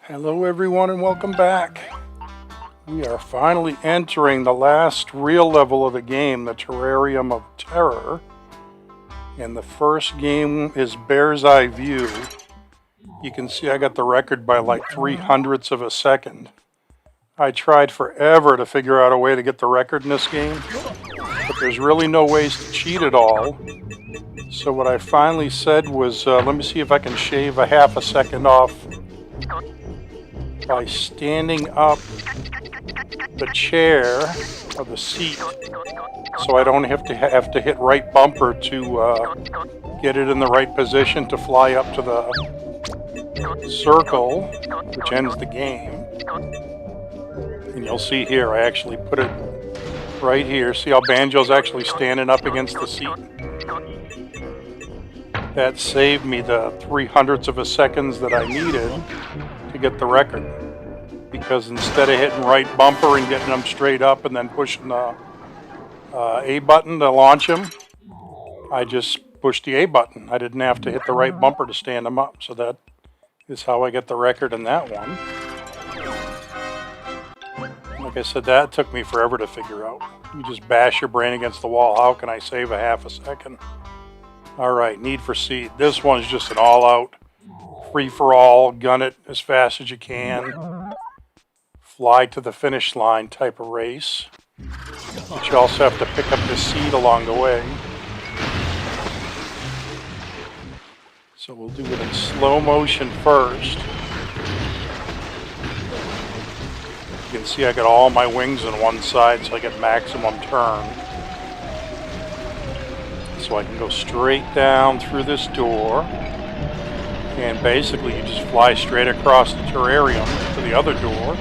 Hello everyone and welcome back. We are finally entering the last real level of the game, the Terrarium of Terror. And the first game is Bear's Eye View. You can see I got the record by like 0.03 of a second. I tried forever to figure out a way to get the record in this game, but there's really no ways to cheat at all. So what I finally said was, let me see if I can shave a half a second off by standing up the chair or the seat, so I don't have to hit right bumper to get it in the right position to fly up to the circle, which ends the game. And you'll see here, I actually put it right here. See how Banjo's actually standing up against the seat? That saved me the 0.03 of a seconds that I needed to get the record, because instead of hitting right bumper and getting them straight up and then pushing the A button to launch them, I just pushed the A button. I didn't have to hit the right bumper to stand them up, so that is how I get the record in that one. Like I said, that took me forever to figure out. You just bash your brain against the wall. How can I save a half a second? Alright, Need for Speed. This one's just an all-out free-for-all, gun it as fast as you can, fly to the finish line type of race. But you also have to pick up the seed along the way. So we'll do it in slow motion first. You can see I got all my wings on one side, so I get maximum turn. So I can go straight down through this door. And basically you just fly straight across the terrarium to the other door,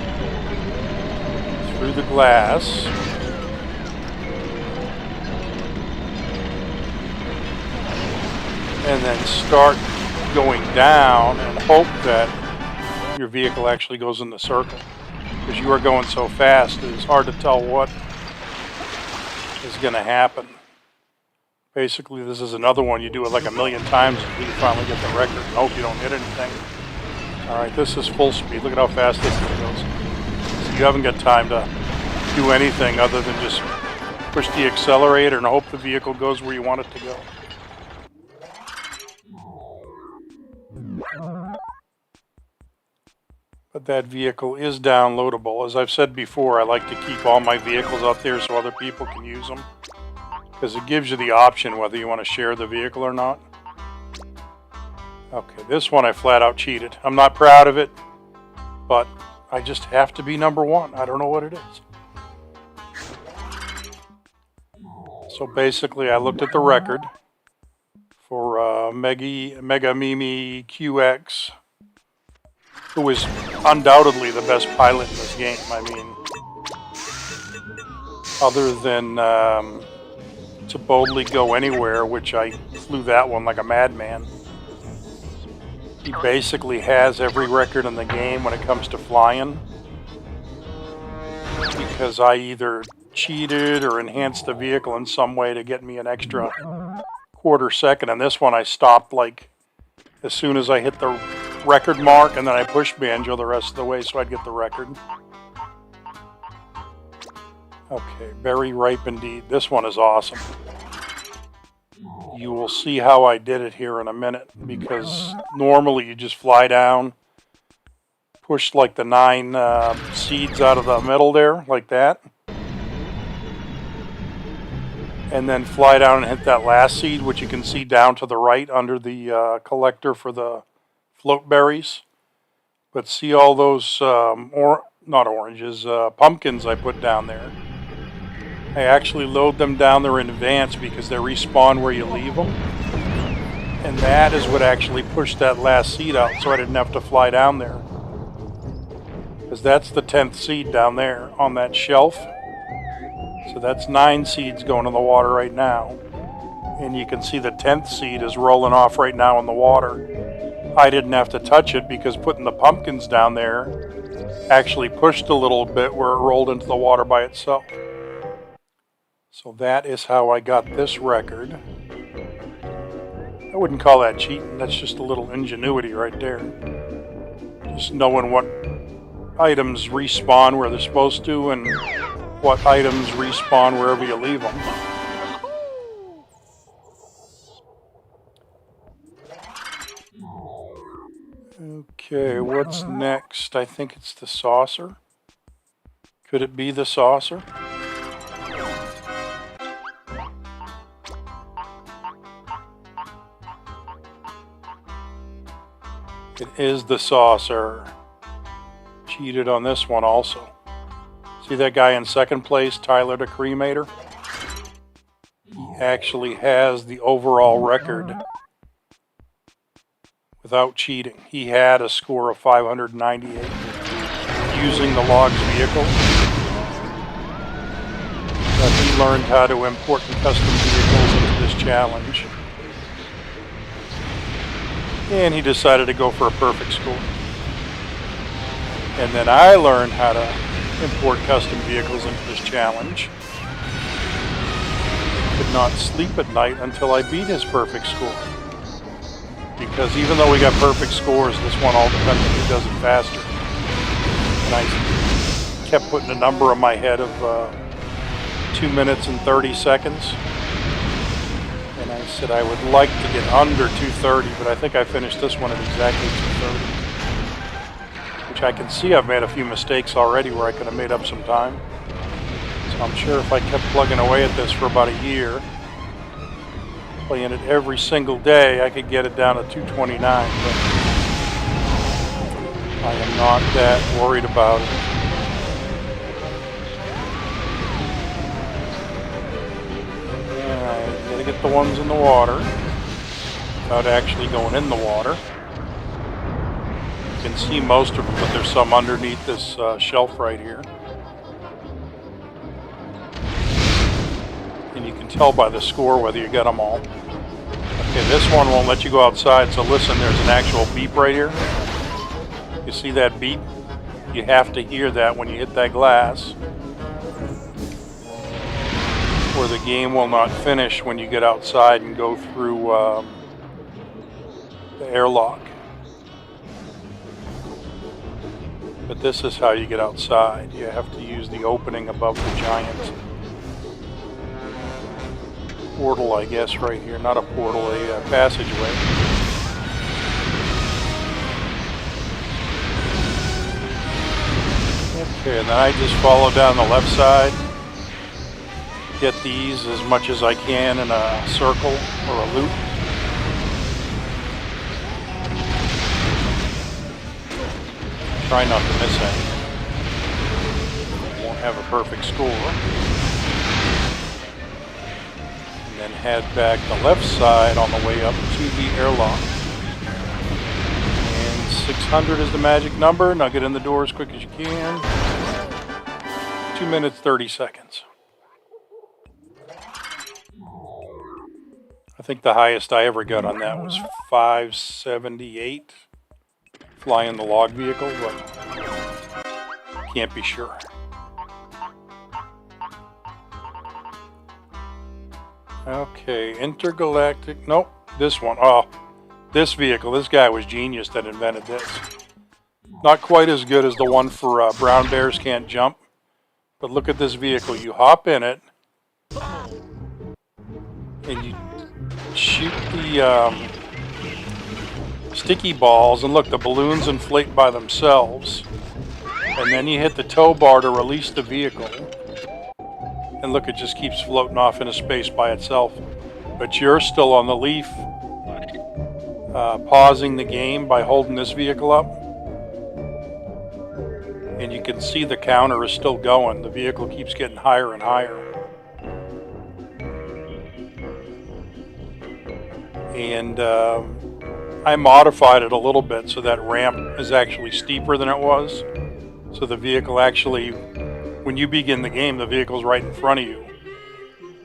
through the glass, and then start going down and hope that your vehicle actually goes in the circle. Because you are going so fast, it's hard to tell what is going to happen. Basically, this is another one. You do it like 1,000,000 times until you finally get the record and hope you don't hit anything. Alright, this is full speed. Look at how fast this thing goes. So you haven't got time to do anything other than just push the accelerator and hope the vehicle goes where you want it to go. But that vehicle is downloadable. As I've said before, I like to keep all my vehicles up there so other people can use them, because it gives you the option whether you want to share the vehicle or not. Okay, this one I flat out cheated. I'm not proud of it, but I just have to be number one. I don't know what it is. So basically I looked at the record for Mega Mimi QX, who is undoubtedly the best pilot in this game. I mean, other than to boldly go anywhere, which I flew that one like a madman. He basically has every record in the game when it comes to flying, because I either cheated or enhanced the vehicle in some way to get me an extra 1/4 second. And this one I stopped like as soon as I hit the record mark, and then I pushed Banjo the rest of the way so I'd get the record. Okay, very ripe indeed. This one is awesome. You will see how I did it here in a minute, because normally you just fly down, push like the 9 seeds out of the middle there, like that, and then fly down and hit that last seed, which you can see down to the right under the collector for the float berries. But see all those, not oranges, pumpkins I put down there? I actually load them down there in advance because they respawn where you leave them. And that is what actually pushed that last seed out, so I didn't have to fly down there. Because that's the 10th seed down there on that shelf. So that's 9 seeds going in the water right now. And you can see the 10th seed is rolling off right now in the water. I didn't have to touch it because putting the pumpkins down there actually pushed a little bit where it rolled into the water by itself. So that is how I got this record. I wouldn't call that cheating. That's just a little ingenuity right there. Just knowing what items respawn where they're supposed to and what items respawn wherever you leave them. Okay, what's next? I think it's the saucer. Could it be the saucer? It is the saucer. Cheated on this one also. See that guy in second place, Tyler the Cremator? He actually has the overall record without cheating. He had a score of 598 using the logs vehicle. But he learned how to import the custom vehicles into this challenge. And he decided to go for a perfect score. And then I learned how to import custom vehicles into this challenge. I could not sleep at night until I beat his perfect score. Because even though we got perfect scores, this one all depends on who does it faster. And I kept putting a number in my head of 2 minutes and 30 seconds. And I said I would like to get under 2:30, but I think I finished this one at exactly 2:30. Which I can see I've made a few mistakes already where I could have made up some time. So I'm sure if I kept plugging away at this for about a year, playing it every single day, I could get it down to 2:29, but I am not that worried about it. Alright, gotta get the ones in the water without actually going in the water. You can see most of them, but there's some underneath this shelf right here. And you can tell by the score whether you get them all. Okay, this one won't let you go outside, so listen, there's an actual beep right here. You see that beep? You have to hear that when you hit that glass, or the game will not finish when you get outside and go through the airlock. But this is how you get outside. You have to use the opening above the giant portal, I guess, right here. Not a portal, a passageway. Okay, and then I just follow down the left side. Get these as much as I can in a circle or a loop. Try not to miss any. Won't have a perfect score. And then head back the left side on the way up to the airlock. And 600 is the magic number. Now get in the door as quick as you can. 2 minutes, 30 seconds. I think the highest I ever got on that was 578. Flying the log vehicle, but can't be sure. Okay, intergalactic, nope, this one. Oh, this vehicle, this guy was genius that invented this. Not quite as good as the one for Brown Bears Can't Jump, but look at this vehicle. You hop in it, and you shoot the sticky balls, and look, the balloons inflate by themselves, and then you hit the tow bar to release the vehicle, and look, it just keeps floating off into space by itself, but you're still on the leaf, pausing the game by holding this vehicle up, and you can see the counter is still going. The vehicle keeps getting higher and higher. And I modified it a little bit so that ramp is actually steeper than it was. So the vehicle actually, when you begin the game, the vehicle's right in front of you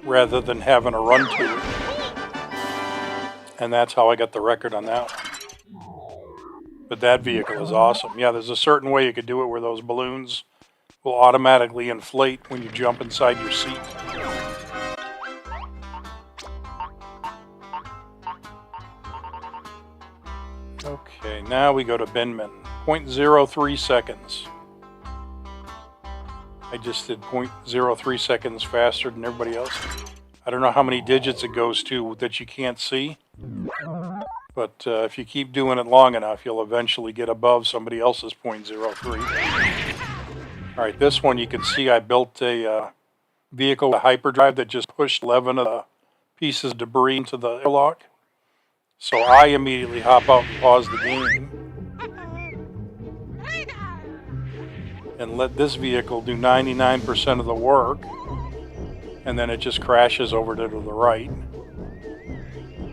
rather than having to run to it. And that's how I got the record on that one. But that vehicle is awesome. Yeah, there's a certain way you could do it where those balloons will automatically inflate when you jump inside your seat. Okay, now we go to Binman. 0.03 seconds. I just did 0.03 seconds faster than everybody else. I don't know how many digits it goes to that you can't see. But if you keep doing it long enough, you'll eventually get above somebody else's 0.03. Alright, this one you can see I built a vehicle with hyperdrive that just pushed 11 of the pieces of debris into the airlock. So I immediately hop out and pause the game and let this vehicle do 99% of the work, and then it just crashes over to the right.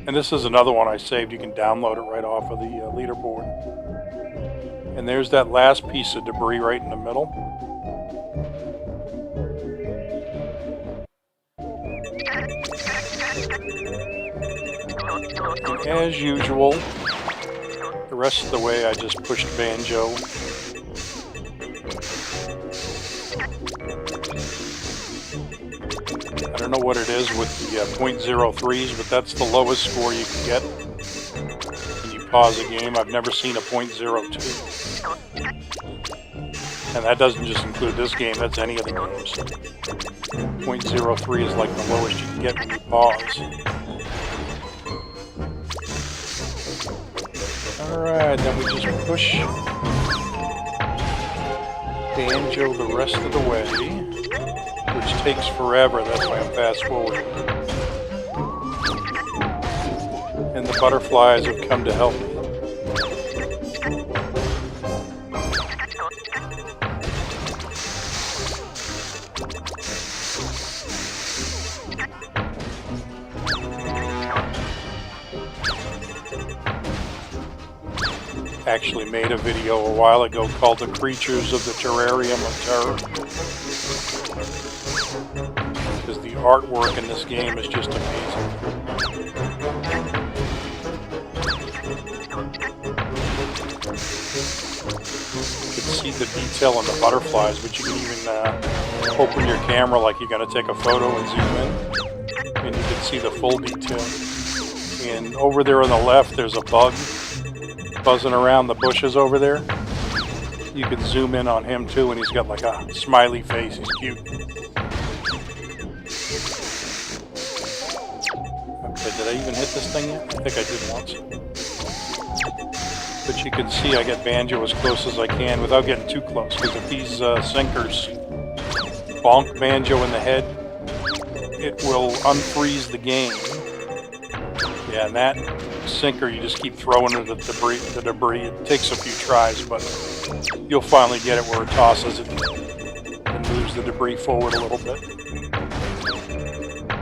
And this is another one I saved. You can download it right off of the leaderboard. And there's that last piece of debris right in the middle. And as usual, the rest of the way I just pushed Banjo. I don't know what it is with the 0.03s, but that's the lowest score you can get when you pause a game. I've never seen a 0.02. And that doesn't just include this game, that's any of the games. 0.03 is like the lowest you can get when you pause. Alright, then we just push Banjo the rest of the way, which takes forever, that's why I'm fast forwarding. And the butterflies have come to help me. Actually made a video a while ago called The Creatures of the Terrarium of Terror. Because the artwork in this game is just amazing. You can see the detail in the butterflies, but you can even open your camera like you're going to take a photo and zoom in. And you can see the full detail. And over there on the left there's a bug buzzing around the bushes over there. You can zoom in on him too, and he's got like a smiley face. He's cute. Okay, did I even hit this thing yet? I think I did once. But you can see I get Banjo as close as I can without getting too close, because if these sinkers bonk Banjo in the head, it will unfreeze the game. Yeah, and that sinker, you just keep throwing it at the debris. It takes a few tries, but you'll finally get it where it tosses it and moves the debris forward a little bit. I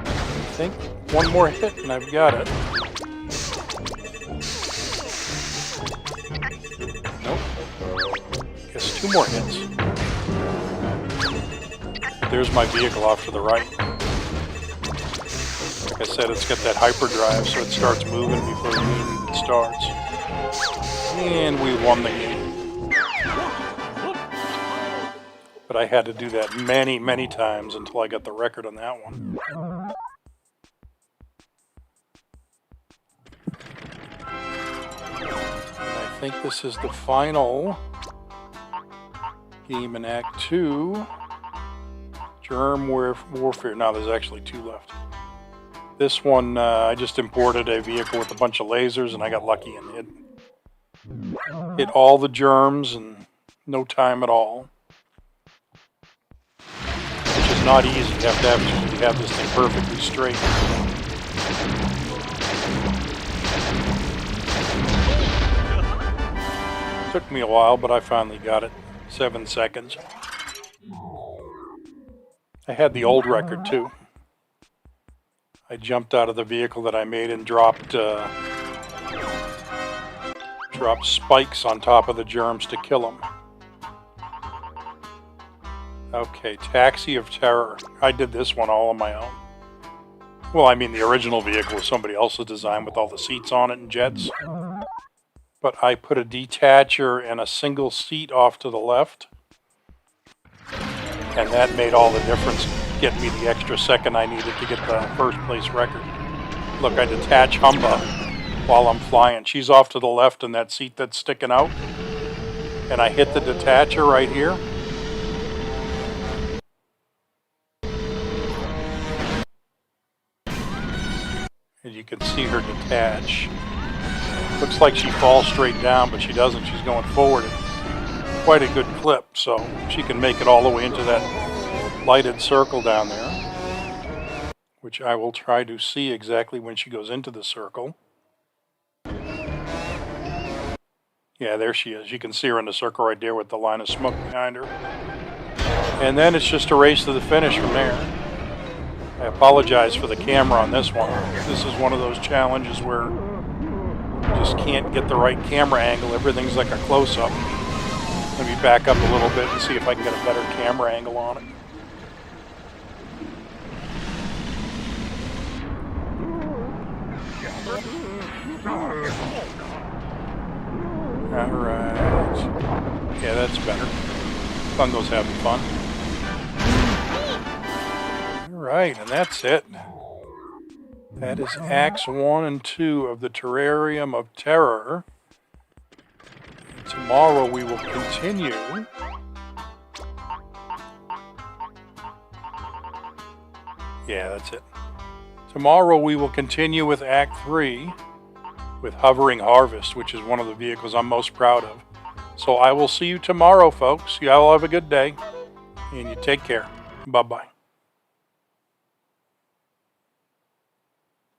think one more hit and I've got it. Nope. Guess two more hits. But there's my vehicle off to the right. Like I said, it's got that hyperdrive, so it starts moving before the game even starts. And we won the game. But I had to do that many, many times until I got the record on that one. And I think this is the final game in Act 2. Germ Warfare. Now there's actually two left. This one, I just imported a vehicle with a bunch of lasers, and I got lucky and hit all the germs in no time at all. Which is not easy. You have to have this thing perfectly straight. Took me a while, but I finally got it. 7 seconds. I had the old record too. I jumped out of the vehicle that I made and dropped spikes on top of the germs to kill them. Okay, Taxi of Terror. I did this one all on my own. Well, I mean, the original vehicle was somebody else's design with all the seats on it and jets. But I put a detacher and a single seat off to the left. And that made all the difference. Get me the extra second I needed to get the first place record. Look, I detach Humba while I'm flying. She's off to the left in that seat that's sticking out. And I hit the detacher right here. And you can see her detach. Looks like she falls straight down, but she doesn't. She's going forward at quite a good clip, so she can make it all the way into that lighted circle down there, which I will try to see exactly when she goes into the circle. Yeah, there she is. You can see her in the circle right there with the line of smoke behind her. And then it's just a race to the finish from there. I apologize for the camera on this one. This is one of those challenges where you just can't get the right camera angle. Everything's like a close-up. Let me back up a little bit and see if I can get a better camera angle on it. Alright. Yeah, that's better. Bungo's having fun. Alright, and that's it. That is Acts 1 and 2 of the Terrarium of Terror. And tomorrow we will continue. Yeah, that's it. Tomorrow we will continue with Act 3 with Hovering Harvest, which is one of the vehicles I'm most proud of. So I will see you tomorrow, folks. You all have a good day, and you take care. Bye-bye.